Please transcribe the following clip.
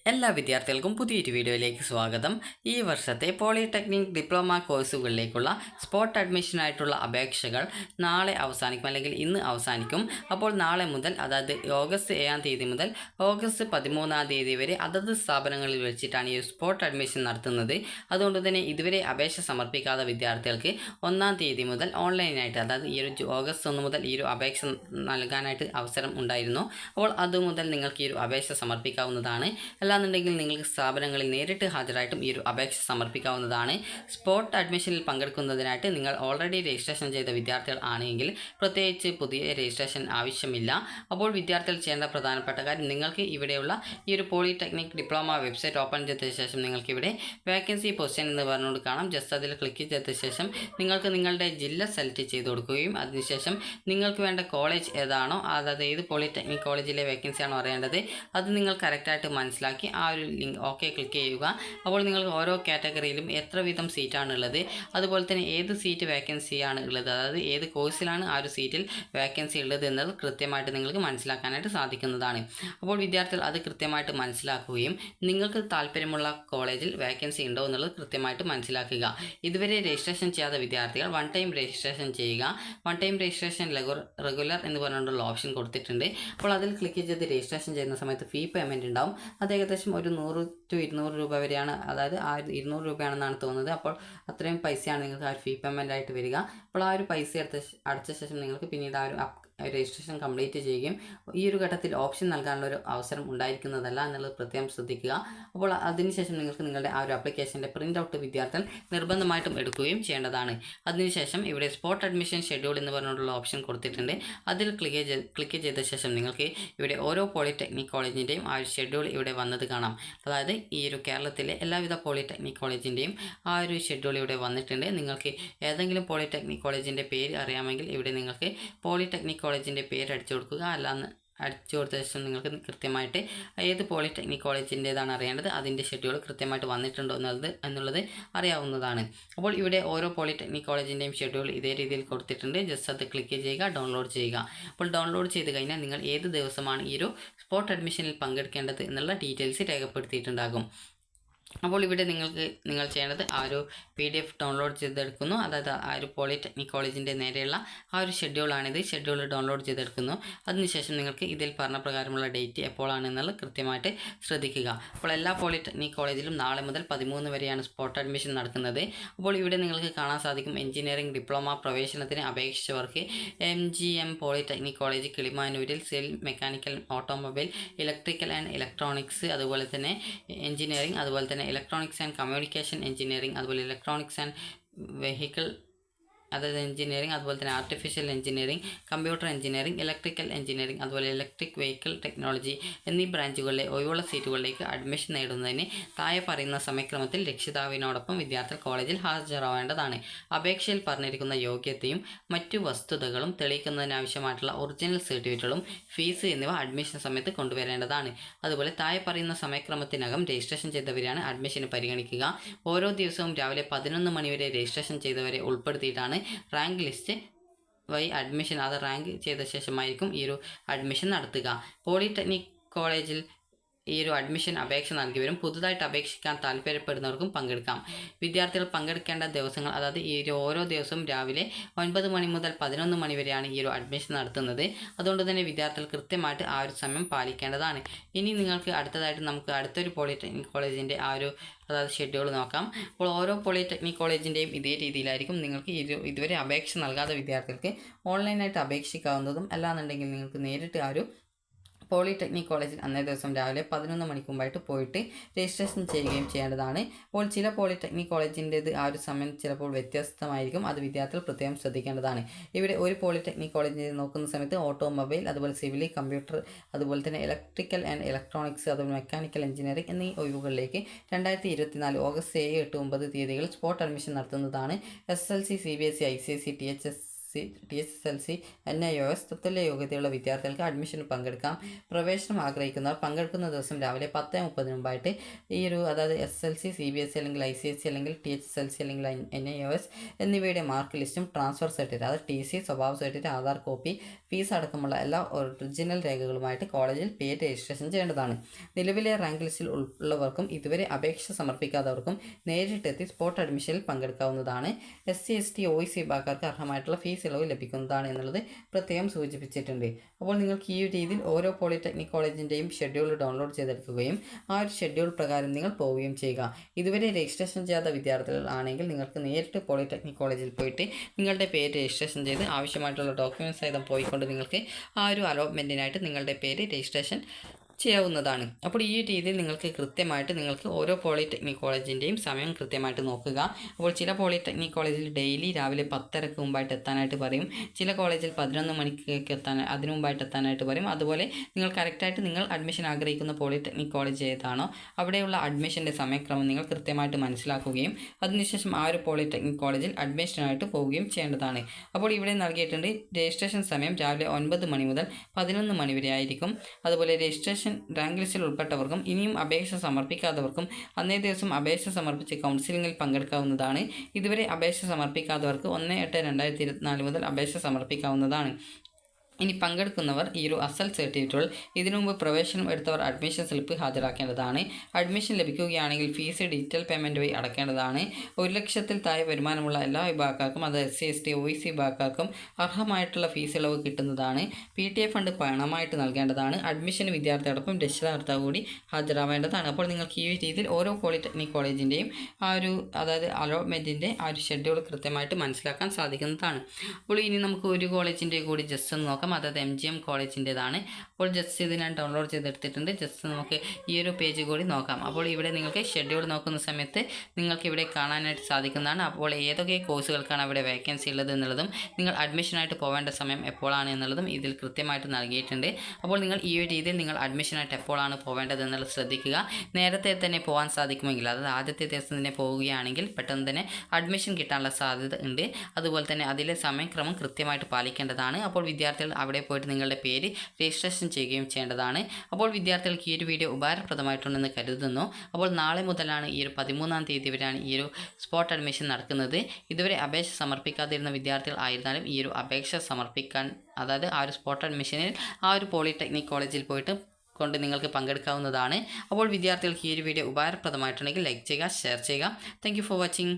എല്ലാ വിദ്യാർത്ഥികൾക്കും പുതിയൊരു വീഡിയോയിലേക്ക് സ്വാഗതം. ഈ വർഷത്തെ പോളിടെക്നിക് ഡിപ്ലോമ കോഴ്സുകളിലേക്കുള്ള സ്പോട്ട് അഡ്മിഷനായിട്ടുള്ള അപേക്ഷകൾ നാളെ അവസാനിക്കും, അല്ലെങ്കിൽ ഇന്ന് അവസാനിക്കും. അപ്പോൾ നാളെ മുതൽ, അതായത് ഓഗസ്റ്റ് 7-ാം തീയതി മുതൽ ഓഗസ്റ്റ് 13-ാം തീയതി വരെ അതത് സ്ഥാപനങ്ങളിൽ വെച്ചിട്ടാണ് ഈ സ്പോട്ട് അഡ്മിഷൻ നടത്തുന്നത്. അതുകൊണ്ട് തന്നെ ഇതുവരെ അപേക്ഷ സമർപ്പിക്കാത്ത വിദ്യാർത്ഥികൾക്ക് 1-ാം തീയതി മുതൽ ഓൺലൈനായിട്ട്, അതായത് ഈ ഒരു ഓഗസ്റ്റ് 1 മുതൽ ഈ ഒരു അപേക്ഷ നൽകാനായിട്ട് അവസരം ഉണ്ടായിരുന്നു. അപ്പോൾ അതുമുതൽ നിങ്ങൾക്ക് ഈ ഒരു അപേക്ഷ സമർപ്പിക്കാവുന്നതാണ്. അല്ലാന്നുണ്ടെങ്കിൽ നിങ്ങൾക്ക് സ്ഥാപനങ്ങളിൽ നേരിട്ട് ഹാജരായിട്ടും ഈ ഒരു അപേക്ഷ സമർപ്പിക്കാവുന്നതാണ്. സ്പോട്ട് അഡ്മിഷനിൽ പങ്കെടുക്കുന്നതിനായിട്ട് നിങ്ങൾ ഓൾറെഡി രജിസ്ട്രേഷൻ ചെയ്ത വിദ്യാർത്ഥികൾ ആണെങ്കിൽ പ്രത്യേകിച്ച് പുതിയ രജിസ്ട്രേഷൻ ആവശ്യമില്ല. അപ്പോൾ വിദ്യാർത്ഥികൾ ചെയ്യേണ്ട പ്രധാനപ്പെട്ട കാര്യം, നിങ്ങൾക്ക് ഇവിടെയുള്ള ഈ ഒരു പോളിടെക്നിക് ഡിപ്ലോമ വെബ്സൈറ്റ് ഓപ്പൺ ചെയ്ത ശേഷം നിങ്ങൾക്ക് ഇവിടെ വേക്കൻസി പൊസിഷൻ എന്ന് പറഞ്ഞുകൊണ്ട് കാണാം. ജസ്റ്റ് അതിൽ ക്ലിക്ക് ചെയ്ത ശേഷം നിങ്ങൾക്ക് നിങ്ങളുടെ ജില്ല സെലക്ട് ചെയ്ത് കൊടുക്കുകയും അതിനുശേഷം നിങ്ങൾക്ക് വേണ്ട കോളേജ് ഏതാണോ, അതായത് ഏത് പോളിടെക്നിക് കോളേജിലെ വേക്കൻസി ആണോ അറിയേണ്ടത്, അത് നിങ്ങൾ കറക്റ്റായിട്ട് മനസ്സിലാക്കി ആ ഒരു ലിങ്ക് ഓക്കെ ക്ലിക്ക് ചെയ്യുക. അപ്പോൾ നിങ്ങൾക്ക് ഓരോ കാറ്റഗറിയിലും എത്ര വീതം സീറ്റാണുള്ളത്, അതുപോലെ തന്നെ ഏത് സീറ്റ് വേക്കൻസിയാണ് ഉള്ളത്, അതായത് ഏത് കോഴ്സിലാണ് ആ ഒരു സീറ്റിൽ വേക്കൻസി ഉള്ളത് എന്നത് കൃത്യമായിട്ട് നിങ്ങൾക്ക് മനസ്സിലാക്കാനായിട്ട് സാധിക്കുന്നതാണ്. അപ്പോൾ വിദ്യാർത്ഥികൾ അത് കൃത്യമായിട്ട് മനസ്സിലാക്കുകയും നിങ്ങൾക്ക് താല്പര്യമുള്ള കോളേജിൽ വേക്കൻസി ഉണ്ടോ എന്നുള്ളത് കൃത്യമായിട്ട് മനസ്സിലാക്കുക. ഇതുവരെ രജിസ്ട്രേഷൻ ചെയ്യാത്ത വിദ്യാർത്ഥികൾ വൺ ടൈം രജിസ്ട്രേഷൻ ചെയ്യുക. വൺ ടൈം രജിസ്ട്രേഷൻ റെഗുലർ എന്ന് പറഞ്ഞുകൊണ്ടുള്ള ഓപ്ഷൻ കൊടുത്തിട്ടുണ്ട്. അപ്പോൾ അതിൽ ക്ലിക്ക് ചെയ്ത് രജിസ്ട്രേഷൻ ചെയ്യുന്ന സമയത്ത് ഫീ പേയ്മെൻറ്റ് ഉണ്ടാവും. അത് ഏകദേശം ഒരു 100 to 200 രൂപ വരെയാണ്, അതായത് 200 രൂപയാണെന്നാണ് തോന്നുന്നത്. അപ്പോൾ അത്രയും പൈസയാണ് നിങ്ങൾക്ക് ആ ഒരു ഫീ പേയ്മെൻ്റ് ആയിട്ട് വരിക. അപ്പോൾ ആ ഒരു പൈസ അടച്ച ശേഷം നിങ്ങൾക്ക് പിന്നീട് ആ ഒരു രജിസ്ട്രേഷൻ കംപ്ലീറ്റ് ചെയ്യുകയും ഈ ഒരു ഘട്ടത്തിൽ ഓപ്ഷൻ നൽകാനുള്ള ഒരു അവസരം ഉണ്ടായിരിക്കുന്നതല്ല എന്നുള്ളത് പ്രത്യേകം ശ്രദ്ധിക്കുക. അപ്പോൾ അതിനുശേഷം നിങ്ങൾക്ക് നിങ്ങളുടെ ആ ഒരു ആപ്ലിക്കേഷൻ്റെ പ്രിൻ്റ് ഔട്ട് വിദ്യാർത്ഥികൾ നിർബന്ധമായിട്ടും എടുക്കുകയും ചെയ്യേണ്ടതാണ്. അതിനുശേഷം ഇവിടെ സ്പോട്ട് അഡ്മിഷൻ ഷെഡ്യൂൾ എന്ന് പറഞ്ഞുകൊണ്ടുള്ള ഓപ്ഷൻ കൊടുത്തിട്ടുണ്ട്. അതിൽ ക്ലിക്ക് ചെയ്ത ശേഷം നിങ്ങൾക്ക് ഇവിടെ ഓരോ പോളിടെക്നിക് കോളേജിൻ്റെയും ആ ഒരു ഷെഡ്യൂൾ ഇവിടെ വന്നത് കാണാം. അതായത് ഈ ഒരു കേരളത്തിലെ എല്ലാവിധ പോളിടെക്നിക് കോളേജിൻ്റെയും ആ ഒരു ഷെഡ്യൂൾ ഇവിടെ വന്നിട്ടുണ്ട്. നിങ്ങൾക്ക് ഏതെങ്കിലും പോളിടെക്നിക് കോളേജിൻ്റെ പേര് അറിയാമെങ്കിൽ ഇവിടെ നിങ്ങൾക്ക് പോളിടെക്നിക് കോളേജിൻ്റെ പേര് അടിച്ചു കൊടുക്കുക. അടിച്ചു കൊടുത്ത ശേഷം നിങ്ങൾക്ക് കൃത്യമായിട്ട് ഏത് പോളിടെക്നിക് കോളേജിൻ്റേതാണ് അറിയേണ്ടത്, അതിൻ്റെ ഷെഡ്യൂൾ കൃത്യമായിട്ട് വന്നിട്ടുണ്ടോ എന്നുള്ളത് അറിയാവുന്നതാണ്. അപ്പോൾ ഇവിടെ ഓരോ പോളിടെക്നിക് കോളേജിൻ്റെയും ഷെഡ്യൂൾ ഇതേ രീതിയിൽ കൊടുത്തിട്ടുണ്ട്. ജസ്റ്റ് അത് ക്ലിക്ക് ചെയ്യുക, ഡൗൺലോഡ് ചെയ്യുക. അപ്പോൾ ഡൗൺലോഡ് ചെയ്ത് കഴിഞ്ഞാൽ നിങ്ങൾ ഏത് ദിവസമാണ് ഈ ഒരു സ്പോട്ട് അഡ്മിഷനിൽ പങ്കെടുക്കേണ്ടത് എന്നുള്ള ഡീറ്റെയിൽസ് രേഖപ്പെടുത്തിയിട്ടുണ്ടാകും. അപ്പോൾ ഇവിടെ നിങ്ങൾ ചെയ്യേണ്ടത് ആ ഒരു PDF ഡൗൺലോഡ് ചെയ്തെടുക്കുന്നു. അതായത് ആ ഒരു പോളിടെക്നിക് കോളേജിൻ്റെ നേരെയുള്ള ആ ഒരു ഷെഡ്യൂളാണിത്. Schedule download ചെയ്തെടുക്കുന്നു. അതിനുശേഷം നിങ്ങൾക്ക് ഇതിൽ പറഞ്ഞ പ്രകാരമുള്ള ഡേറ്റ് എപ്പോഴാണെന്നുള്ളത് കൃത്യമായിട്ട് ശ്രദ്ധിക്കുക. അപ്പോൾ എല്ലാ പോളിടെക്നിക് കോളേജിലും നാളെ മുതൽ 13 വരെയാണ് സ്പോട്ട് അഡ്മിഷൻ നടക്കുന്നത്. അപ്പോൾ ഇവിടെ നിങ്ങൾക്ക് കാണാൻ സാധിക്കും, എഞ്ചിനീയറിംഗ് ഡിപ്ലോമ പ്രവേശനത്തിന് അപേക്ഷിച്ചവർക്ക് MGM പോളിടെക്നിക് കോളേജ് കിളിമാനൂരിൽ civil mechanical, automobile, electrical and electronics, അതുപോലെ തന്നെ എഞ്ചിനീയറിംഗ്, അതുപോലെ തന്നെ ഇലക്ട്രോണിക്സ് ആൻഡ് കമ്മ്യൂണിക്കേഷൻ എഞ്ചിനീയറിംഗ്, അതുപോലെ ഇലക്ട്രോണിക്സ് ആൻഡ് വെഹിക്കിൾ, അതായത് എഞ്ചിനീയറിംഗ്, അതുപോലെ തന്നെ artificial engineering, computer engineering, electrical engineering, അതുപോലെ ഇലക്ട്രിക് വെഹിക്കിൾ ടെക്നോളജി എന്നീ ബ്രാഞ്ചുകളിലെ ഒഴിവുള്ള സീറ്റുകളിലേക്ക് അഡ്മിഷൻ നേടുന്നതിന് താഴെ പറയുന്ന സമയക്രമത്തിൽ രക്ഷിതാവിനോടൊപ്പം വിദ്യാർത്ഥികൾ കോളേജിൽ ഹാജരാവേണ്ടതാണ്. അപേക്ഷയിൽ പറഞ്ഞിരിക്കുന്ന യോഗ്യതയും മറ്റു വസ്തുതകളും തെളിയിക്കുന്നതിനാവശ്യമായിട്ടുള്ള ഒറിജിനൽ സർട്ടിഫിക്കറ്റുകളും ഫീസ് എന്നിവ അഡ്മിഷൻ സമയത്ത് കൊണ്ടുവരേണ്ടതാണ്. അതുപോലെ താഴെ പറയുന്ന സമയക്രമത്തിനകം രജിസ്ട്രേഷൻ ചെയ്തവരെയാണ് അഡ്മിഷന് പരിഗണിക്കുക. ഓരോ ദിവസവും രാവിലെ 11 മണി വരെ രജിസ്ട്രേഷൻ ചെയ്തവരെ ഉൾപ്പെടുത്തിയിട്ടാണ് റാങ്ക് ലിസ്റ്റ് വഴി അഡ്മിഷൻ, അത് റാങ്ക് ചെയ്ത ശേഷമായിരിക്കും ഈ ഒരു അഡ്മിഷൻ നടത്തുക. പോളിടെക്നിക് കോളേജിൽ ഈ ഒരു അഡ്മിഷൻ അപേക്ഷ നൽകിയവരും പുതുതായിട്ട് അപേക്ഷിക്കാൻ താല്പര്യപ്പെടുന്നവർക്കും പങ്കെടുക്കാം. വിദ്യാർത്ഥികൾ പങ്കെടുക്കേണ്ട ദിവസങ്ങൾ, അതായത് ഈ ഓരോ ദിവസവും രാവിലെ 9 മണി മുതൽ 11 മണി വരെയാണ് ഈ ഒരു അഡ്മിഷൻ നടത്തുന്നത്. അതുകൊണ്ട് തന്നെ വിദ്യാർത്ഥികൾ കൃത്യമായിട്ട് ആ ഒരു സമയം പാലിക്കേണ്ടതാണ്. ഇനി നിങ്ങൾക്ക് നമുക്ക് അടുത്തൊരു പോളിടെക്നിക് കോളേജിൻ്റെ ആ ഒരു, അതായത് ഷെഡ്യൂൾ നോക്കാം. അപ്പോൾ ഓരോ പോളിടെക്നിക് കോളേജിൻ്റെയും ഇതേ രീതിയിലായിരിക്കും. നിങ്ങൾക്ക് ഇതുവരെ അപേക്ഷ നൽകാത്ത വിദ്യാർത്ഥികൾക്ക് ഓൺലൈനായിട്ട് അപേക്ഷിക്കാവുന്നതും, അല്ലാന്നുണ്ടെങ്കിൽ നിങ്ങൾക്ക് നേരിട്ട് ആ ഒരു പോളിടെക്നിക് കോളേജിൽ അന്നേ ദിവസം രാവിലെ 11 മണിക്ക് മുമ്പായിട്ട് പോയിട്ട് രജിസ്ട്രേഷൻ ചെയ്യുകയും ചെയ്യേണ്ടതാണ്. അപ്പോൾ ചില പോളിടെക്നിക് കോളേജിൻ്റേത് ആ ഒരു സമയം ചിലപ്പോൾ വ്യത്യസ്തമായിരിക്കും. അത് വിദ്യാർത്ഥികൾ പ്രത്യേകം ശ്രദ്ധിക്കേണ്ടതാണ്. ഇവിടെ ഒരു പോളിടെക്നിക് കോളേജിൽ നോക്കുന്ന സമയത്ത് ഓട്ടോമൊബൈൽ, അതുപോലെ സിവിൽ, കമ്പ്യൂട്ടർ, അതുപോലെ തന്നെ ഇലക്ട്രിക്കൽ ആൻഡ് ഇലക്ട്രോണിക്സ്, അതുപോലെ മെക്കാനിക്കൽ എഞ്ചിനീയറിംഗ് എന്നീ ഒഴിവുകളിലേക്ക് 2024 ഓഗസ്റ്റ് 7, 8, 9 തീയതികളിൽ സ്പോട്ട് അഡ്മിഷൻ നടത്തുന്നതാണ്. SSLC, CBSE, ICSE, THS TSSLC, NIOS തത്തുല്യ യോഗ്യതയുള്ള വിദ്യാർത്ഥികൾക്ക് അഡ്മിഷന് പങ്കെടുക്കാം. പ്രവേശനം ആഗ്രഹിക്കുന്നവർ പങ്കെടുക്കുന്ന ദിവസം രാവിലെ 10:30 മുമ്പായിട്ട് ഈ ഒരു അതായത് SSLC, CBSE അല്ലെങ്കിൽ ICSE അല്ലെങ്കിൽ TSSLC അല്ലെങ്കിൽ NIOS എന്നിവയുടെ മാർക്ക് ലിസ്റ്റും ട്രാൻസ്ഫർ സർട്ടിഫിക്കറ്റ് അതായത് TC, സ്വഭാവ സർട്ടിഫിക്കറ്റ്, ആധാർ കോപ്പി, ഫീസ് അടക്കമുള്ള എല്ലാ ഒറിജിനൽ രേഖകളുമായിട്ട് കോളേജിൽ പേര് രജിസ്ട്രേഷൻ ചെയ്യേണ്ടതാണ്. നിലവിലെ റാങ്ക് ലിസ്റ്റിൽ ഉള്ളവർക്കും ഇതുവരെ അപേക്ഷ സമർപ്പിക്കാത്തവർക്കും നേരിട്ടെത്തി സ്പോട്ട് അഡ്മിഷനിൽ പങ്കെടുക്കാവുന്നതാണ്. SC, ST, OEC വിഭാഗക്കാർക്ക് അർഹമായിട്ടുള്ള ഫീസ് ഇളവ് ലഭിക്കുന്നതാണ് എന്നുള്ളത് പ്രത്യേകം സൂചിപ്പിച്ചിട്ടുണ്ട്. അപ്പോൾ നിങ്ങൾക്ക് ഈ രീതിയിൽ ഓരോ പോളിടെക്നിക് കോളേജിൻ്റെയും ഷെഡ്യൂൾ ഡൗൺലോഡ് ചെയ്തെടുക്കുകയും ആ ഒരു ഷെഡ്യൂൾ പ്രകാരം നിങ്ങൾ പോവുകയും ചെയ്യുക. ഇതുവരെ രജിസ്ട്രേഷൻ ചെയ്യാത്ത വിദ്യാർത്ഥികൾ ആണെങ്കിൽ നിങ്ങൾക്ക് നേരിട്ട് പോളിടെക്നിക് കോളേജിൽ പോയിട്ട് നിങ്ങളുടെ പേര് രജിസ്ട്രേഷൻ ചെയ്ത് ആവശ്യമായിട്ടുള്ള ഡോക്യുമെൻറ്റ്സ് സഹിതം പോയിക്കൊണ്ട് നിങ്ങൾക്ക് ആ ഒരു അലോട്ട്മെൻറ്റിനായിട്ട് നിങ്ങളുടെ പേര് രജിസ്ട്രേഷൻ ചെയ്യാവുന്നതാണ്. അപ്പോൾ ഈ രീതിയിൽ നിങ്ങൾക്ക് കൃത്യമായിട്ട് നിങ്ങൾക്ക് ഓരോ പോളിടെക്നിക് കോളേജിൻ്റെയും സമയം കൃത്യമായിട്ട് നോക്കുക. അപ്പോൾ ചില പോളിടെക്നിക് കോളേജിൽ ഡെയിലി രാവിലെ 10:30 മുമ്പായിട്ട് എത്താനായിട്ട് പറയും. ചില കോളേജിൽ 11 മണിക്ക് അതിനു മുമ്പായിട്ട് എത്താനായിട്ട് പറയും. അതുപോലെ നിങ്ങൾ കറക്റ്റായിട്ട് നിങ്ങൾ അഡ്മിഷൻ ആഗ്രഹിക്കുന്ന പോളിടെക്നിക് കോളേജ് ഏതാണോ അവിടെയുള്ള അഡ്മിഷൻ്റെ സമയക്രമം നിങ്ങൾ കൃത്യമായിട്ട് മനസ്സിലാക്കുകയും അതിനുശേഷം ആ ഒരു പോളിടെക്നിക് കോളേജിൽ അഡ്മിഷനായിട്ട് പോവുകയും ചെയ്യേണ്ടതാണ്. അപ്പോൾ ഇവിടെ നൽകിയിട്ടുണ്ട് രജിസ്ട്രേഷൻ സമയം രാവിലെ 9 മണി മുതൽ 11 മണി വരെ ആയിരിക്കും. അതുപോലെ രജിസ്ട്രേഷൻ റാങ്ക് ലിസ്റ്റിൽ ഉൾപ്പെട്ടവർക്കും ഇനിയും അപേക്ഷ സമർപ്പിക്കാത്തവർക്കും അന്നേ ദിവസം അപേക്ഷ സമർപ്പിച്ച് കൗൺസിലിംഗിൽ പങ്കെടുക്കാവുന്നതാണ്. ഇതുവരെ അപേക്ഷ സമർപ്പിക്കാത്തവർക്ക് 1/8/2024 മുതൽ അപേക്ഷ സമർപ്പിക്കാവുന്നതാണ്. ഇനി പങ്കെടുക്കുന്നവർ ഈ ഒരു അസൽ സർട്ടിഫിക്കറ്റുകൾ ഇതിനു മുമ്പ് പ്രവേശനം എടുത്തവർ അഡ്മിഷൻ സ്ലിപ്പ് ഹാജരാക്കേണ്ടതാണ്. അഡ്മിഷൻ ലഭിക്കുകയാണെങ്കിൽ ഫീസ് ഡിജിറ്റൽ പേയ്മെൻറ്റ് വഴി അടക്കേണ്ടതാണ്. 1 ലക്ഷത്തിൽ താഴെ വരുമാനമുള്ള എല്ലാ വിഭാഗക്കാർക്കും അത് SC, ST, OEC വിഭാഗക്കാർക്കും അർഹമായിട്ടുള്ള ഫീസ് ഇളവ് കിട്ടുന്നതാണ്. PTA ഫണ്ട് പണമായിട്ട് നൽകേണ്ടതാണ്. അഡ്മിഷൻ വിദ്യാർത്ഥിയോടൊപ്പം രക്ഷിതാകർത്താവ് കൂടി ഹാജരാവേണ്ടതാണ്. അപ്പോൾ നിങ്ങൾക്ക് ഈ രീതിയിൽ ഓരോ പോളിടെക്നിക് കോളേജിൻ്റെയും ആ ഒരു അതായത് അലോട്ട്മെൻറ്റിൻ്റെ ആ ഒരു ഷെഡ്യൂൾ കൃത്യമായിട്ട് മനസ്സിലാക്കാൻ സാധിക്കുന്നതാണ്. അപ്പോൾ ഇനി നമുക്ക് ഒരു കോളേജിൻ്റെ കൂടി ജസ്റ്റ് ഒന്ന് നോക്കാം. അതായത് MGM കോളേജിൻ്റെതാണ്. അപ്പോൾ ജസ്റ്റ് ഇത് ഞാൻ ഡൗൺലോഡ് ചെയ്തെടുത്തിട്ടുണ്ട്. ജസ്റ്റ് നമുക്ക് ഈ ഒരു പേജ് കൂടി നോക്കാം. അപ്പോൾ ഇവിടെ നിങ്ങൾക്ക് ഷെഡ്യൂൾ നോക്കുന്ന സമയത്ത് നിങ്ങൾക്ക് ഇവിടെ കാണാനായിട്ട് സാധിക്കുന്നതാണ്. അപ്പോൾ ഏതൊക്കെ കോഴ്സുകൾക്കാണ് അവിടെ വേക്കൻസി ഉള്ളത് എന്നുള്ളതും നിങ്ങൾ അഡ്മിഷനായിട്ട് പോവേണ്ട സമയം എപ്പോഴാണ് എന്നുള്ളതും ഇതിൽ കൃത്യമായിട്ട് നൽകിയിട്ടുണ്ട്. അപ്പോൾ നിങ്ങൾ ഈ ഒരു രീതിയിൽ നിങ്ങൾ അഡ്മിഷനായിട്ട് എപ്പോഴാണ് പോവേണ്ടത് എന്നുള്ളത് ശ്രദ്ധിക്കുക. നേരത്തെ തന്നെ പോകാൻ സാധിക്കുമെങ്കിൽ അതായത് ആദ്യത്തെ ദിവസം തന്നെ പോവുകയാണെങ്കിൽ പെട്ടെന്ന് തന്നെ അഡ്മിഷൻ കിട്ടാനുള്ള സാധ്യത ഉണ്ട്. അതുപോലെ തന്നെ അതിലെ സമയക്രമം കൃത്യമായിട്ട് പാലിക്കേണ്ടതാണ്. അപ്പോൾ വിദ്യാർത്ഥികൾ അവിടെ പോയിട്ട് നിങ്ങളുടെ പേര് രജിസ്ട്രേഷൻ ചെയ്യുകയും ചെയ്യേണ്ടതാണ്. അപ്പോൾ വിദ്യാർത്ഥികൾക്ക് ഈ ഒരു വീഡിയോ ഉപകാരപ്രദമായിട്ടുണ്ടെന്ന് കരുതുന്നു. അപ്പോൾ നാളെ മുതലാണ് ഈ ഒരു 13-ാം തീയതി വരെയാണ് ഈ ഒരു സ്പോട്ട് അഡ്മിഷൻ നടക്കുന്നത്. ഇതുവരെ അപേക്ഷ സമർപ്പിക്കാതിരുന്ന വിദ്യാർത്ഥികൾ ആയിരുന്നാലും ഈ ഒരു അപേക്ഷ സമർപ്പിക്കാൻ അതായത് ആ ഒരു സ്പോട്ട് അഡ്മിഷനിൽ ആ ഒരു പോളിടെക്നിക് കോളേജിൽ പോയിട്ട് കൊണ്ട് നിങ്ങൾക്ക് പങ്കെടുക്കാവുന്നതാണ്. അപ്പോൾ വിദ്യാർത്ഥികൾക്ക് ഈ ഒരു വീഡിയോ ഉപകാരപ്രദമായിട്ടുണ്ടെങ്കിൽ ലൈക്ക് ചെയ്യുക, ഷെയർ ചെയ്യുക. Thank you for watching.